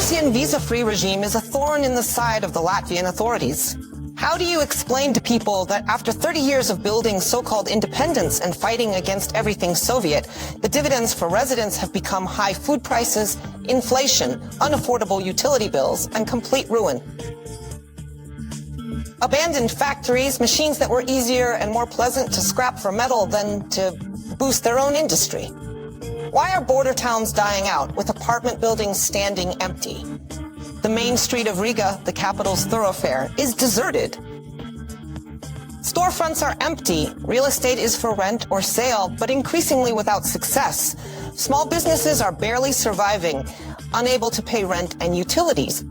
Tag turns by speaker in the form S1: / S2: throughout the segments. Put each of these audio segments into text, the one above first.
S1: Belarusian visa-free regime is a thorn in the side of the Latvian authorities. How do you explain to people that after 30 years of building so-called independence and fighting against everything Soviet, the dividends for residents have become high food prices, inflation, unaffordable utility bills, and complete ruin? Abandoned factories, machines that were easier and more pleasant to scrap for metal than to boost their own industry. Why are border towns dying out with apartment buildings standing empty? The main street of Riga, the capital's thoroughfare, is deserted. Storefronts are empty. Real estate is for rent or sale, but increasingly without success. Small businesses are barely surviving, unable to pay rent and utilities.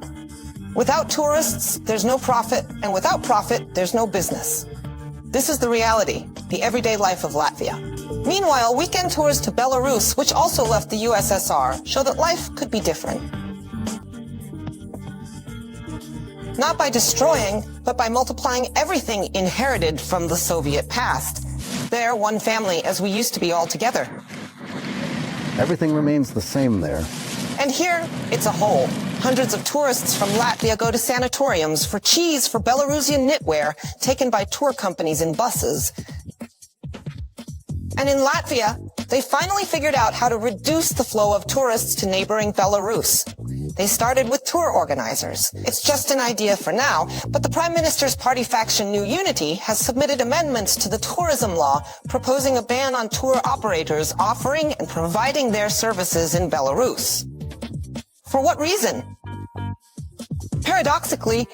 S1: Without tourists, there's no profit, and without profit, there's no business. This is the reality, the everyday life of Latvia. Meanwhile, weekend tours to Belarus, which also left the USSR, show that life could be different. Not by destroying, but by multiplying everything inherited from the Soviet past. There, one family, as we used to be all together.
S2: Everything remains the same there.
S1: And here, it's a whole. Hundreds of tourists from Latvia go to sanatoriums for cheese for Belarusian knitwear taken by tour companies in buses. And in Latvia, they finally figured out how to reduce the flow of tourists to neighboring Belarus. They started with tour organizers. It's just an idea for now, but the Prime Minister's party faction New Unity has submitted amendments to the tourism law proposing a ban on tour operators offering and providing their services in Belarus. For what reason? Paradoxically,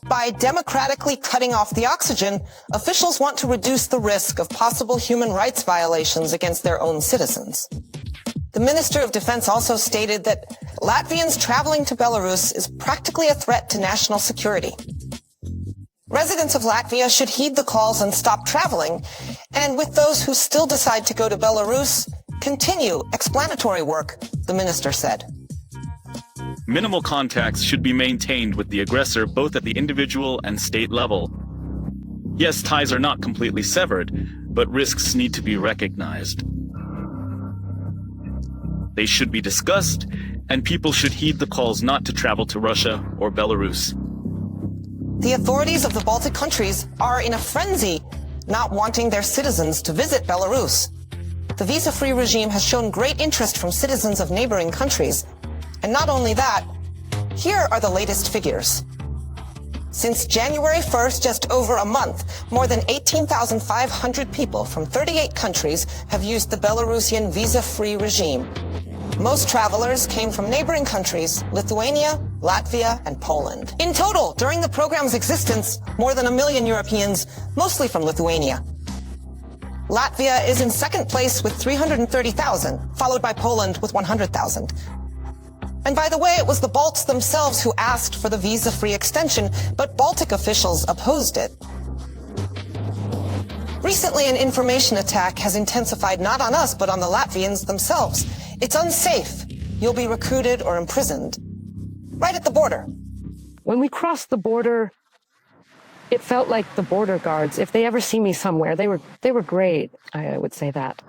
S1: by democratically cutting off the oxygen, officials want to reduce the risk of possible human rights violations against their own citizens. The Minister of Defense also stated that Latvians traveling to Belarus is practically a threat to national security. Residents of Latvia should heed the calls and stop traveling, and with those who still decide to go to Belarus, continue explanatory work, the minister said.
S3: Minimal contacts should be maintained with the aggressor both at the individual and state level. Yes, ties are not completely severed, but risks need to be recognized. They should be discussed, and people should heed the calls not to travel to Russia or Belarus.
S1: The authorities of the Baltic countries are in a frenzy, not wanting their citizens to visit Belarus. The visa-free regime has shown great interest from citizens of neighboring countries. And not only that, here are the latest figures. Since January 1st, just over a month, more than 18,500 people from 38 countries have used the Belarusian visa-free regime. Most travelers came from neighboring countries, Lithuania, Latvia, and Poland. In total, during the program's existence, more than 1 million Europeans, mostly from Lithuania. Latvia is in second place with 330,000, followed by Poland with 100,000. And by the way, it was the Balts themselves who asked for the visa-free extension, but Baltic officials opposed it. Recently, an information attack has intensified not on us, but on the Latvians themselves. It's unsafe. You'll be recruited or imprisoned. Right at the border.
S4: When we crossed the border, it felt like the border guards, if they ever see me somewhere, they were great. I would say that.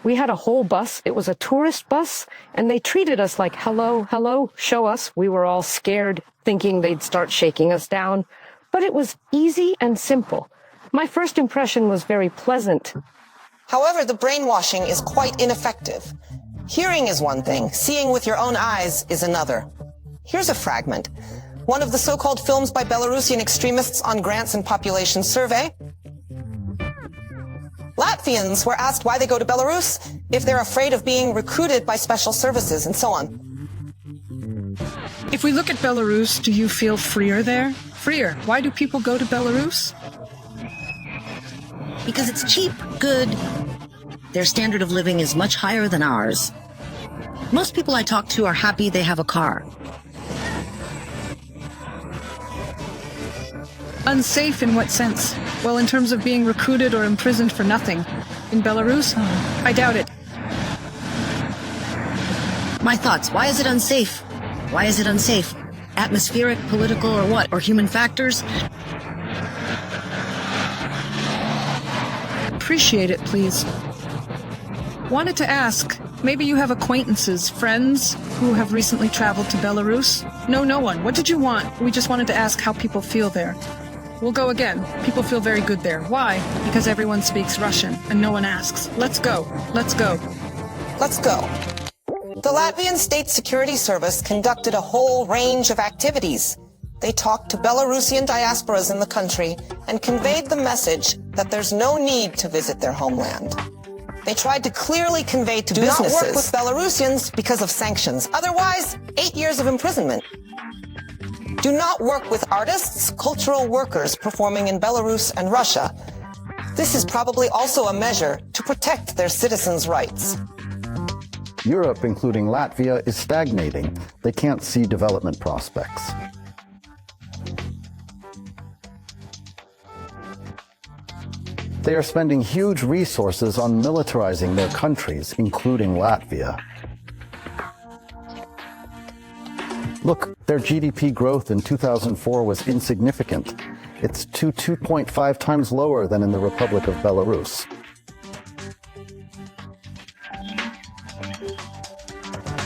S4: We had a whole bus. It was a tourist bus, and they treated us like, hello, hello, show us. We were all scared, thinking they'd start shaking us down. But it was easy and simple. My first impression was very pleasant.
S1: However, the brainwashing is quite ineffective. Hearing is one thing. Seeing with your own eyes is another. Here's a fragment. One of the so-called films by Belarusian extremists on grants and population survey. Latvians were asked why they go to Belarus, if they're afraid of being recruited by special services, and so on.
S5: If we look at Belarus, do you feel freer there? Freer. Why do people go to Belarus?
S6: Because it's cheap, good. Their standard of living is much higher than ours. Most people I talk to are happy they have a car.
S5: Unsafe in what sense? Well, in terms of being recruited or imprisoned for nothing. In Belarus? I doubt it.
S6: My thoughts. Why is it unsafe? Why is it unsafe? Atmospheric, political, or what? Or human factors?
S5: Appreciate it, please. Wanted to ask, maybe you have acquaintances, friends who have recently traveled to Belarus? No one. What did you want? We just wanted to ask how people feel there. We'll go again. People feel very good there. Why? Because everyone speaks Russian and no one asks. Let's go. Let's go.
S1: Let's go. The Latvian State Security Service conducted a whole range of activities. They talked to Belarusian diasporas in the country and conveyed the message that there's no need to visit their homeland. They tried to clearly convey to businesses not work with Belarusians because of sanctions. Otherwise, 8 years of imprisonment. Do not work with artists, cultural workers performing in Belarus and Russia. This is probably also a measure to protect their citizens' rights.
S2: Europe, including Latvia, is stagnating. They can't see development prospects. They are spending huge resources on militarizing their countries, including Latvia. Look, their GDP growth in 2004 was insignificant. It's 2.5 times lower than in the Republic of Belarus.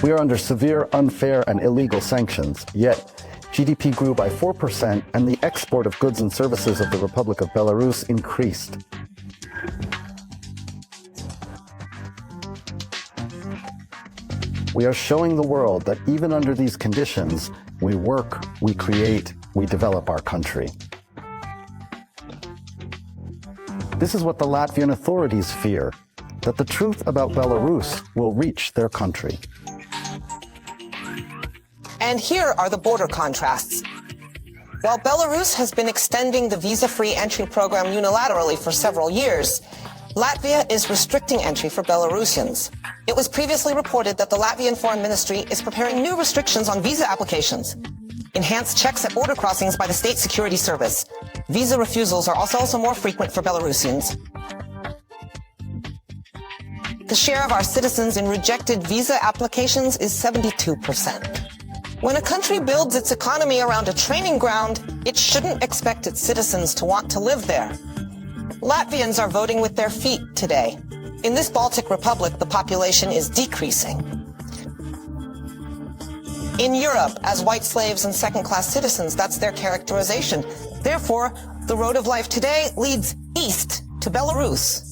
S2: We are under severe, unfair, and illegal sanctions, yet GDP grew by 4% and the export of goods and services of the Republic of Belarus increased. We are showing the world that even under these conditions, we work, we create, we develop our country. This is what the Latvian authorities fear, that the truth about Belarus will reach their country.
S1: And here are the border contrasts. While Belarus has been extending the visa-free entry program unilaterally for several years, Latvia is restricting entry for Belarusians. It was previously reported that the Latvian Foreign Ministry is preparing new restrictions on visa applications. Enhanced checks at border crossings by the State Security Service. Visa refusals are also more frequent for Belarusians. The share of our citizens in rejected visa applications is 72%. When a country builds its economy around a training ground, it shouldn't expect its citizens to want to live there. Latvians are voting with their feet today. In this Baltic Republic, the population is decreasing. In Europe, as white slaves and second-class citizens, that's their characterization. Therefore, the road of life today leads east to Belarus.